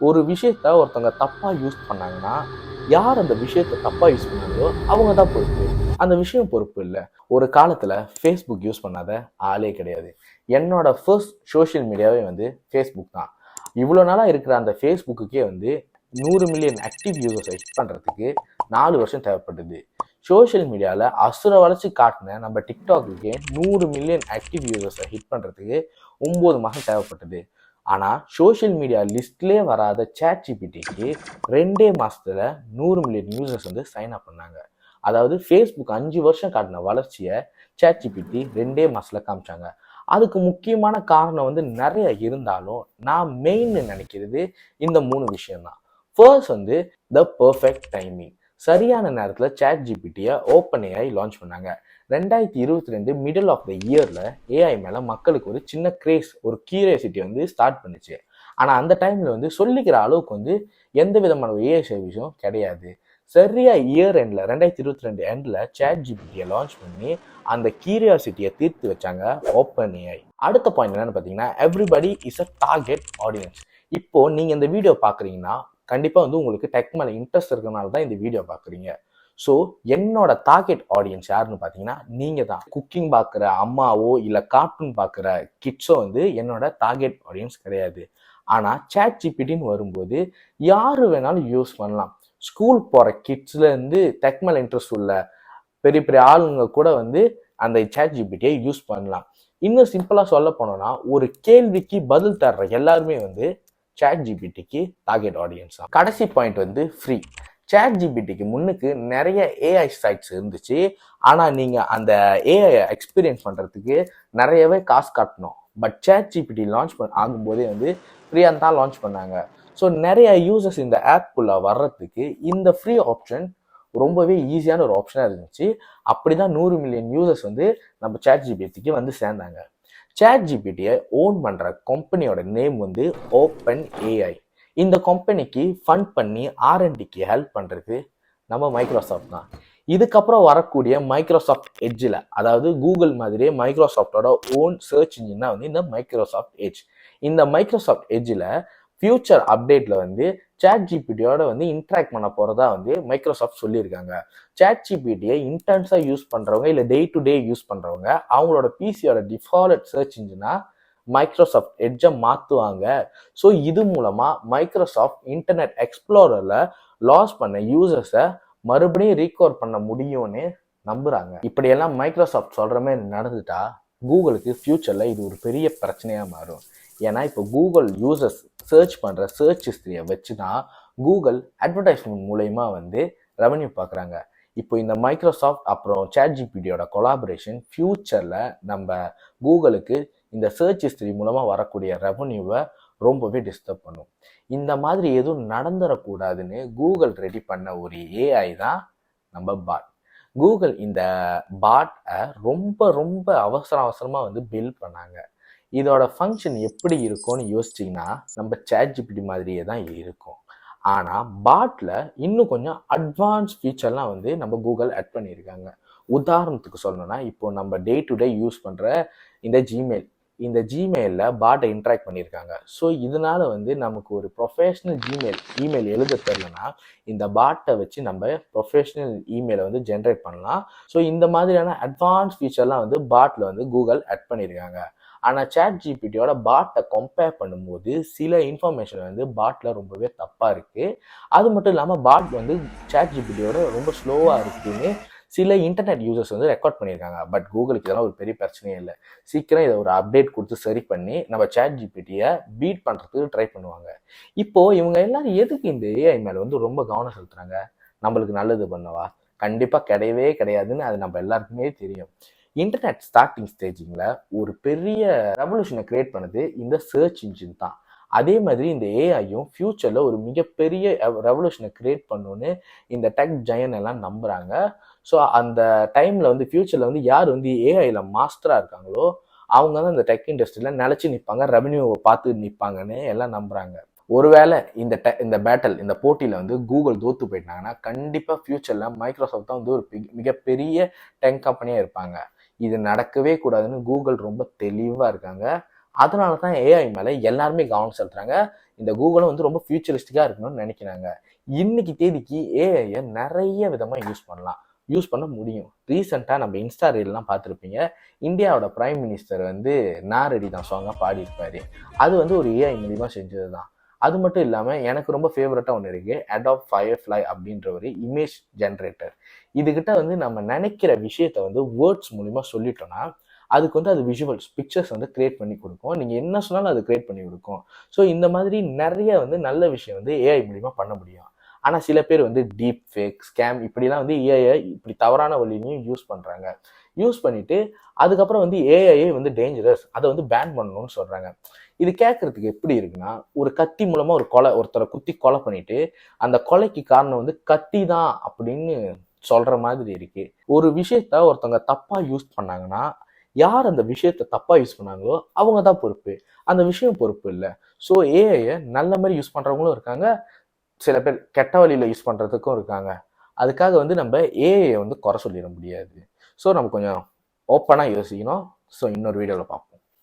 ஒரு விஷயத்த ஒருத்தவங்க தப்பா யூஸ் பண்ணாங்கன்னா யார் அந்த விஷயத்த தப்பா யூஸ் பண்ணாங்களோ அவங்க தான் பொறுப்பு. அந்த விஷயம் பொறுப்பு இல்லை. ஒரு காலத்துல ஃபேஸ்புக் யூஸ் பண்ணாத ஆளே கிடையாது. என்னோட ஃபர்ஸ்ட் சோஷியல் மீடியாவே வந்து ஃபேஸ்புக் தான். இவ்வளோ நாளாக இருக்கிற அந்த ஃபேஸ்புக்குக்கே வந்து 100 மில்லியன் ஆக்டிவ் யூசர்ஸை ஹிட் பண்ணுறதுக்கு 4 வருஷம் தேவைப்பட்டது. சோஷியல் மீடியாவில் அசுர வளர்ச்சி காட்டின நம்ம டிக்டாக்குக்கே 100 மில்லியன் ஆக்டிவ் யூசர்ஸை ஹிட் பண்ணுறதுக்கு 9 மாதம் தேவைப்பட்டது. ஆனால் சோஷியல் மீடியா லிஸ்ட்லேயே வராத chatgptக்கு 2 மாதத்துல 100 மில்லியன் யூசர்ஸ் வந்து சைன் அப் பண்ணாங்க. அதாவது ஃபேஸ்புக் 5 வருஷம் காட்டின வளர்ச்சியை chatgpt 2 மாதத்துல காமிச்சாங்க. அதுக்கு முக்கியமான காரணம் வந்து நிறைய இருந்தாலும் நான் மெயின் நினைக்கிறது இந்த 3 விஷயம்தான். ஃபர்ஸ்ட் வந்து த பர்ஃபெக்ட் டைமிங். சரியான நேரத்தில் chatgptயை OpenAI லான்ச் பண்ணாங்க. 2022 மிடில் ஆஃப் த இயர்ல ஏஐ மேல மக்களுக்கு ஒரு சின்ன கிரேஸ், ஒரு கியூரியாசிட்டி வந்து ஸ்டார்ட் பண்ணுச்சு. ஆனா அந்த டைம்ல வந்து சொல்லிக்கிற அளவுக்கு வந்து எந்த விதமான ஏஐ சர்வீஸும் கிடையாது. சரியா இயர் எண்ட்ல 2022 எண்ட்ல chatgptயை லான்ச் பண்ணி அந்த கியூரியாசிட்டியை தீர்த்து வச்சாங்க OpenAI. அடுத்த பாயிண்ட் என்னன்னு பார்த்தீங்கன்னா, everybody is a target audience. இப்போ நீங்க இந்த வீடியோ பாக்குறீங்கன்னா கண்டிப்பா வந்து உங்களுக்கு டெக் மேல இன்ட்ரெஸ்ட் இருக்கனால தான் இந்த வீடியோ பாக்குறீங்க. ஸோ என்னோட டார்கெட் ஆடியன்ஸ் யாருன்னு பார்த்தீங்கன்னா நீங்க தான். குக்கிங் பார்க்குற அம்மாவோ இல்லை கார்ட்டூன் பார்க்குற கிட்ஸோ வந்து என்னோட டார்கெட் ஆடியன்ஸ் கிடையாது. ஆனால் chatgptன்னு வரும்போது யாரு வேணாலும் யூஸ் பண்ணலாம். ஸ்கூல் போகிற கிட்ஸ்லேருந்து டெக் மேல இன்ட்ரெஸ்ட் உள்ள பெரிய பெரிய ஆளுங்க கூட வந்து அந்த chatgptயை யூஸ் பண்ணலாம். இன்னும் சிம்பிளாக சொல்ல போனோம்னா ஒரு கேள்விக்கு பதில் தர்ற எல்லாருமே வந்து chatgptக்கு டார்கெட் ஆடியன்ஸ் தான். கடைசி பாயிண்ட் வந்து ஃப்ரீ. chatgptக்கு முன்னுக்கு நிறைய ஏஐ சைட்ஸ் இருந்துச்சு. ஆனால் நீங்கள் அந்த ஏஐ எக்ஸ்பீரியன்ஸ் பண்ணுறதுக்கு நிறையவே காசு கட்டணும். பட் chatgpt லான்ச் ஆகும்போதே வந்து ஃப்ரீயாக தான் லான்ச் பண்ணாங்க. ஸோ நிறைய யூசர்ஸ் இந்த ஆப்புக்குள்ளே வர்றதுக்கு இந்த ஃப்ரீ ஆப்ஷன் ரொம்பவே ஈஸியான ஒரு ஆப்ஷனாக இருந்துச்சு. அப்படிதான் 100 மில்லியன் யூசர்ஸ் வந்து நம்ம chatgptக்கு வந்து சேர்ந்தாங்க. chatgptயை ஓன் பண்ணுற கம்பெனியோட நேம் வந்து OpenAI. இந்த கம்பெனிக்கு ஃபண்ட் பண்ணி R&Dக்கு ஹெல்ப் பண்ணுறது நம்ம மைக்ரோசாஃப்ட் தான். இதுக்கப்புறம் வரக்கூடிய மைக்ரோசாஃப்ட் எட்ஜில், அதாவது கூகுள் மாதிரியே மைக்ரோசாஃப்டோட ஓன் சர்ச் இன்ஜின் தான் வந்து இந்த மைக்ரோசாஃப்ட் எட்ஜ். இந்த மைக்ரோசாஃப்ட் எட்ஜில் ஃபியூச்சர் அப்டேட்டில் வந்து chatgptயோட வந்து இன்ட்ராக்ட் பண்ண போகிறதா வந்து மைக்ரோசாஃப்ட் சொல்லியிருக்காங்க. chatgptயை இன்டென்ஸாக யூஸ் பண்ணுறவங்க இல்லை டே டு டே யூஸ் பண்ணுறவங்க அவங்களோட பிசியோட டிஃபால்ட் சர்ச் இன்ஜினா மைக்ரோசாஃப்ட் எட்ஜை மாற்றுவாங்க. ஸோ இது மூலமாக மைக்ரோசாஃப்ட் இன்டர்நெட் எக்ஸ்ப்ளோரரில் லாஸ் பண்ண யூசர்ஸை மறுபடியும் ரீகவர் பண்ண முடியும்னு நம்புகிறாங்க. இப்படியெல்லாம் மைக்ரோசாஃப்ட் சொல்கிற மாதிரி நடந்துட்டா கூகுளுக்கு ஃப்யூச்சரில் இது ஒரு பெரிய பிரச்சனையாக மாறும். ஏன்னா இப்போ கூகுள் யூசர்ஸ் சர்ச் பண்ணுற சர்ச் ஹிஸ்ட்ரியை வச்சு தான் கூகுள் அட்வர்டைஸ்மெண்ட் மூலயமா வந்து ரெவன்யூ பார்க்குறாங்க. இப்போ இந்த மைக்ரோசாஃப்ட் அப்புறம் chatgptயோட கொலாபரேஷன் ஃப்யூச்சரில் நம்ம கூகுளுக்கு இந்த சர்ச் ஹிஸ்ட்ரி மூலமாக வரக்கூடிய ரெவன்யூவை ரொம்பவே டிஸ்டர்ப் பண்ணும். இந்த மாதிரி எதுவும் நடந்துடக்கூடாதுன்னு கூகுள் ரெடி பண்ண ஒரு ஏஐ தான் நம்ம பாட். கூகுள் இந்த பாட்டை ரொம்ப ரொம்ப அவசரமாக வந்து பில்ட் பண்ணாங்க. இதோட ஃபங்க்ஷன் எப்படி இருக்கும்னு யோசிச்சிங்கன்னா நம்ம chatgpt மாதிரியே தான் இருக்கும். ஆனால் பாட்டில் இன்னும் கொஞ்சம் அட்வான்ஸ் ஃபீச்சர்லாம் வந்து நம்ம கூகுள் ஆட் பண்ணியிருக்காங்க. உதாரணத்துக்கு சொல்லணும்னா இப்போ நம்ம டே டு டே யூஸ் பண்ணுற இந்த ஜிமெயிலில் பாட்டை இன்ட்ராக்ட் பண்ணியிருக்காங்க. ஸோ இதனால வந்து நமக்கு ஒரு ப்ரொஃபஷ்னல் இமெயில் எழுத தெரிலனா இந்த பாட்டை வச்சு நம்ம ப்ரொஃபஷ்னல் இமெயிலை வந்து ஜென்ரேட் பண்ணலாம். ஸோ இந்த மாதிரியான அட்வான்ஸ் ஃபீச்சர்லாம் வந்து பாட்டில் வந்து கூகுள் ஆட் பண்ணியிருக்காங்க. ஆனால் chatgptயோட பாட்டை கம்பேர் பண்ணும்போது சில இன்ஃபர்மேஷன் வந்து பாட்டில் ரொம்பவே தப்பாக இருக்குது. அது மட்டும் இல்லாமல் பாட் வந்து chatgptயோட ரொம்ப ஸ்லோவாக இருக்குன்னு சில இன்டர்நெட் யூசர்ஸ் வந்து ரெக்கார்ட் பண்ணியிருக்காங்க. பட் கூகுளுக்கு இதெல்லாம் ஒரு பெரிய பிரச்சனையே இல்லை. சீக்கிரம் இதை ஒரு அப்டேட் கொடுத்து சரி பண்ணி நம்ம chatgptயை பீட் பண்ணுறதுக்கு ட்ரை பண்ணுவாங்க. இப்போது இவங்க எல்லாரும் எதுக்கு இந்த ஏஐ மேலே வந்து ரொம்ப கவனம் செலுத்துகிறாங்க? நம்மளுக்கு நல்லது பண்ணவா? கண்டிப்பாக கிடையவே கிடையாதுன்னு அது நம்ம எல்லாருக்குமே தெரியும். இன்டர்நெட் ஸ்டார்டிங் ஸ்டேஜிங்கில் ஒரு பெரிய ரெவல்யூஷனை கிரியேட் பண்ணது இந்த சர்ச் இன்ஜின் தான். அதே மாதிரி இந்த ஏஐயும் ஃப்யூச்சரில் ஒரு மிகப்பெரிய ரெவல்யூஷனை கிரியேட் பண்ணணுன்னு இந்த டெக் ஜெயன் எல்லாம் நம்புகிறாங்க. ஸோ அந்த டைமில் வந்து ஃப்யூச்சரில் வந்து யார் வந்து ஏஐயில் மாஸ்டராக இருக்காங்களோ அவங்க தான் இந்த டெக் இண்டஸ்ட்ரியில் நிலச்சி நிற்பாங்க, ரெவன்யூவை பார்த்து நிற்பாங்கன்னு எல்லாம் நம்புகிறாங்க. ஒருவேளை இந்த பேட்டல், இந்த போட்டியில் வந்து கூகுள் தோத்து போயிட்டாங்கன்னா கண்டிப்பாக ஃப்யூச்சரில் மைக்ரோசாஃப்ட் தான் வந்து ஒரு மிகப்பெரிய டெக் கம்பெனியாக இருப்பாங்க. இது நடக்கவே கூடாதுன்னு கூகுள் ரொம்ப தெளிவாக இருக்காங்க. அதனால தான் ஏஐ மேலே எல்லாருமே கவனம் செலுத்துறாங்க. இந்த கூகுளும் வந்து ரொம்ப ஃபியூச்சரிஸ்டிக்காக இருக்கணும்னு நினைக்கிறாங்க. இன்னைக்கு தேதிக்கு ஏஐயை நிறைய விதமாக யூஸ் பண்ண முடியும். ரீசெண்டாக நம்ம இன்ஸ்டா ரீல்லாம் பார்த்துருப்பீங்க. இந்தியாவோட பிரைம் மினிஸ்டர் வந்து நாரடி தான் சாங்காக பாடியிருப்பாரு. அது வந்து ஒரு ஏஐ மூலியமாக செஞ்சது தான். அது மட்டும் இல்லாமல் எனக்கு ரொம்ப ஃபேவரட்டாக ஒன்று இருக்குது, அடாப் ஃபயர்ஃப்ளை அப்படின்ற ஒரு இமேஜ் ஜென்ரேட்டர். இதுகிட்ட வந்து நம்ம நினைக்கிற விஷயத்த வந்து வேர்ட்ஸ் மூலிமா சொல்லிட்டோம்னா அதுக்கு வந்து அது விஷுவல்ஸ் பிக்சர்ஸ் வந்து கிரியேட் பண்ணி கொடுக்கும். நீங்கள் என்ன சொன்னாலும் அது கிரியேட் பண்ணி கொடுக்கும். ஸோ இந்த மாதிரி நிறைய வந்து நல்ல விஷயம் வந்து ஏஐ மூலிமா பண்ண முடியும். ஆனால் சில பேர் வந்து டீப் ஃபேக் ஸ்கேம் இப்படிலாம் வந்து ஏஐ இப்படி தவறான வழியிலையும் யூஸ் பண்ணுறாங்க. யூஸ் பண்ணிட்டு அதுக்கப்புறம் வந்து ஏஐ வந்து டேஞ்சரஸ், அதை வந்து பேன் பண்ணணும்னு சொல்கிறாங்க. இது கேட்கறதுக்கு எப்படி இருக்குன்னா, ஒரு கத்தி மூலமா ஒருத்தரை குத்தி கொலை பண்ணிட்டு அந்த கொலைக்கு காரணம் வந்து கத்தி தான் அப்படின்னு சொல்ற மாதிரி இருக்கு. ஒரு விஷயத்த ஒருத்தவங்க தப்பா யூஸ் பண்ணாங்கன்னா யார் அந்த விஷயத்த தப்பா யூஸ் பண்ணாங்களோ அவங்க தான் பொறுப்பு. அந்த விஷயம் பொறுப்பு இல்லை. ஸோ ஏஐ நல்ல மாதிரி யூஸ் பண்றவங்களும் இருக்காங்க, சில பேர் கெட்ட வழியில யூஸ் பண்றதுக்கும் இருக்காங்க. அதுக்காக வந்து நம்ம ஏஐ வந்து குறை சொல்லிட முடியாது. ஸோ நம்ம கொஞ்சம் ஓப்பனா யோசிக்கணும். ஸோ இன்னொரு வீடியோவில் பார்ப்போம்.